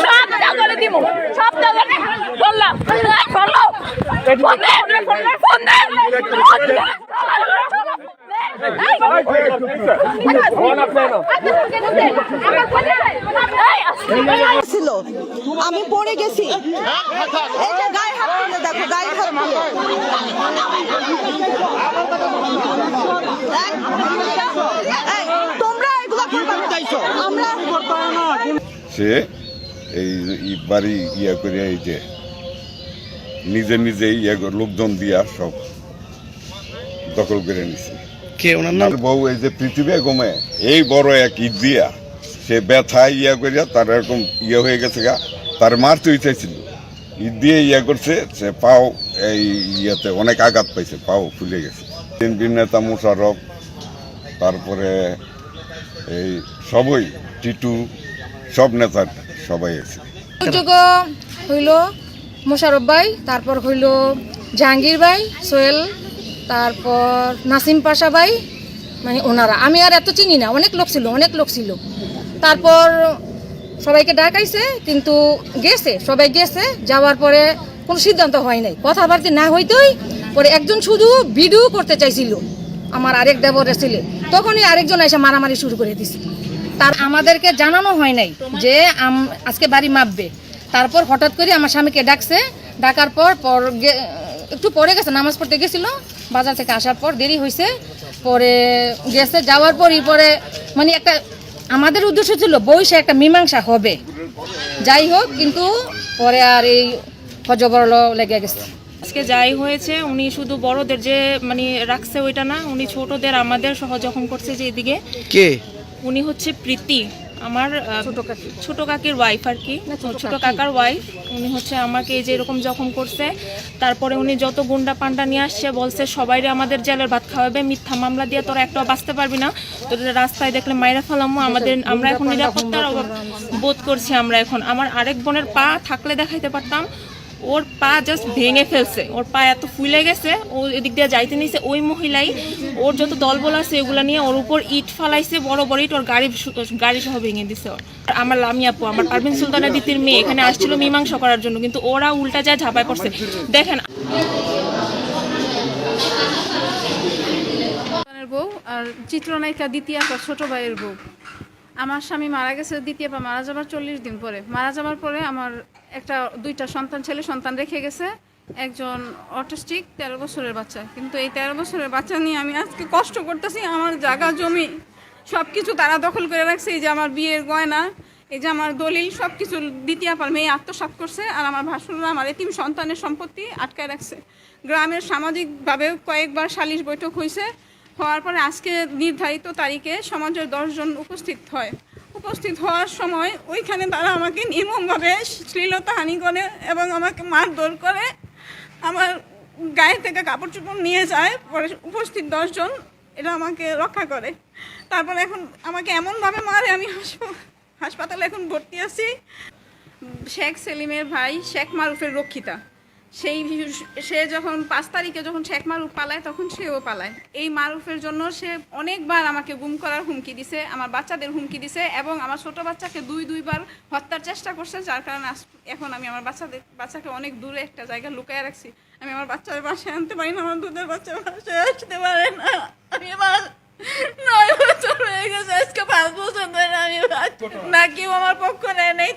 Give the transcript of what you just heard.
সব জায়গায় দিব, সব জায়গায় বললাম ছিল আমি পড়ে গেছি, গায়ে হাত তুলে দেখো, গায়ে হাত তুলে। তোমরা এগুলো চাইছো, আমরা সে এই বাড়ি ইয়া করে এই যে নিজে নিজেই লোকজন দিয়া সব দখল করে নিছে। কে ওনার নাম? বউ এই যে পৃথিবী গমে এই বড় এক ঈদ দিয়া সে ব্যথা ইয়া করিয়া তার এরকম ইয়ে হয়ে গেছে গা, তার মারতে চাইছিল, ঈদ দিয়ে ইয়া করছে, সে পাও এই ইয়েতে অনেক আঘাত পাইছে, পাও ফুলে গেছে। বিএনপির নেতা মোশাররফ, তারপরে এই সবই টিটু, সব নেতা সবাই আছে। হইল মোশাররফ ভাই, তারপর হইল জাহাঙ্গীর ভাই, সোহেল, তারপর নাসিম পাশা ভাই, মানে ওনারা। আমি আর এত চিনি না, অনেক লোক ছিল। তারপর সবাইকে ডাকাইছে, কিন্তু গেছে, সবাই গেছে। যাওয়ার পরে কোনো সিদ্ধান্ত হয় নাই, কথাবার্তা না হইতেই পরে একজন শুধু ভিডিও করতে চাইছিল, আমার আরেক দেবরের ছেলে, তখনই আরেকজন এসে মারামারি শুরু করে দিছে। তার আমাদেরকে জানানো হয় নাই যে আজকে বাড়ি মাপবে। তারপর হঠাৎ করে আমার স্বামীকে ডাকছে, ডাকার পর একটু পরে গেছে, নামাজ পড়তে গেছিল, বাজার থেকে আসার পর দেরি হয়েছে, পরে গেছে। যাওয়ার পরই পরে মানে একটা আমাদের উদ্দেশ্য ছিল বইসে একটা মীমাংসা হবে, যাই হোক, কিন্তু পরে আর এই হজবরল লেগে গেছে। আজকে যাই হয়েছে, উনি শুধু বড়দের যে মানে রাখছে ওইটা না, উনি ছোটদের আমাদের সহ জখম করছে। যে এদিকে কে উনি হচ্ছে প্রীতি, আমার ছোট কাকির ওয়াইফ আর কি, ছোট কাকার ওয়াইফ। উনি হচ্ছে আমাকে এই যে এরকম জখম করছে। তারপরে উনি যত গুন্ডা পান্ডা নিয়ে আসছে, বলছে সবাইরে আমাদের জেলের ভাত খাওয়াবে, মিথ্যা মামলা দিয়ে তোরা একটাও বাঁচতে পারবি না, তোদের রাস্তায় দেখলে মাইরা ফেলামো। আমরা এখন নিরাপত্তার অভাব বোধ করছি। আমরা এখন আমার আরেক বোনের পা থাকলে দেখাইতে পারতাম, ওর পা জাস্ট ভেঙে ফেলছে, ওর পা এত ফুলে গেছে, ও এদিক দিয়ে যাইতে নিয়েছে। ওই মহিলাই ওর যত দলবল আছে এগুলো নিয়ে ওর উপর ইট ফালাইছে, বড় বড় ইট, ওর গাড়ি সহ ভেঙে দিছে। আমার লামি আপু, আমার পারভিন সুলতানের দিদির মেয়ে, এখানে আসছিল মীমাংসা করার জন্য, কিন্তু ওরা উল্টা যায় ঝাঁপায় পড়ছে। দেখেন বউ আর চিত্রনায়িকা দ্বিতীয় ছোট ভাইয়ের বউ। আমার স্বামী মারা গেছে, দ্বিতীয় পা মারা যাবার 40 দিন পরে। মারা যাবার পরে আমার দুইটা সন্তান, ছেলে সন্তান রেখে গেছে, একজন অটিস্টিক 13 বছরের বাচ্চা। কিন্তু এই 13 বছরের বাচ্চা নিয়ে আমি আজকে কষ্ট করতেছি। আমার জায়গা জমি সব কিছু তারা দখল করে রাখছে। এই যে আমার বিয়ের গয়না, এই যে আমার দলিল, সব কিছু দ্বিতীয় পার মেয়ে আত্মসাৎ করছে। আর আমার ভাসুররা আমার এতিম সন্তানের সম্পত্তি আটকায় রাখছে। গ্রামের সামাজিকভাবে কয়েকবার সালিশ বৈঠক হয়েছে, হওয়ার পরে আজকে নির্ধারিত তারিখে সমাজের 10 জন উপস্থিত হওয়ার সময় ওইখানে তারা আমাকে নির্মমভাবে শ্লীলতাহানি করে এবং আমাকে মারধর করে, আমার গায়ে থেকে কাপড় চোপড় নিয়ে যায়। পরে উপস্থিত 10 জন এটা আমাকে রক্ষা করে। তারপর এখন আমাকে এমনভাবে মারে, আমি হাসপাতালে এখন ভর্তি আছি। শেখ সেলিমের ভাই শেখ মারুফের রক্ষিতা, সে যখন 5 তারিখে যখন শেখ মারুফ পালায়, তখন সেও পালায়। এই মারুফের জন্য সে অনেকবার আমাকে গুম করার হুমকি দিছে, আমার বাচ্চাদের হুমকি দিছে, এবং আমার ছোট বাচ্চাকে দুইবার হত্যার চেষ্টা করছে। যার কারণে এখন আমি আমার বাচ্চাকে অনেক দূরে একটা জায়গায় লুকিয়ে রাখছি। আমি আমার বাচ্চার বাসায় আনতে পারি না, আমার দুধের বাচ্চার বাসায় আসতে পারে না। আমি 9 বছর হয়ে গেছে, আজকে 5 বছর ধরে আমি না, কেউ আমার পক্ষ নেয় নেই।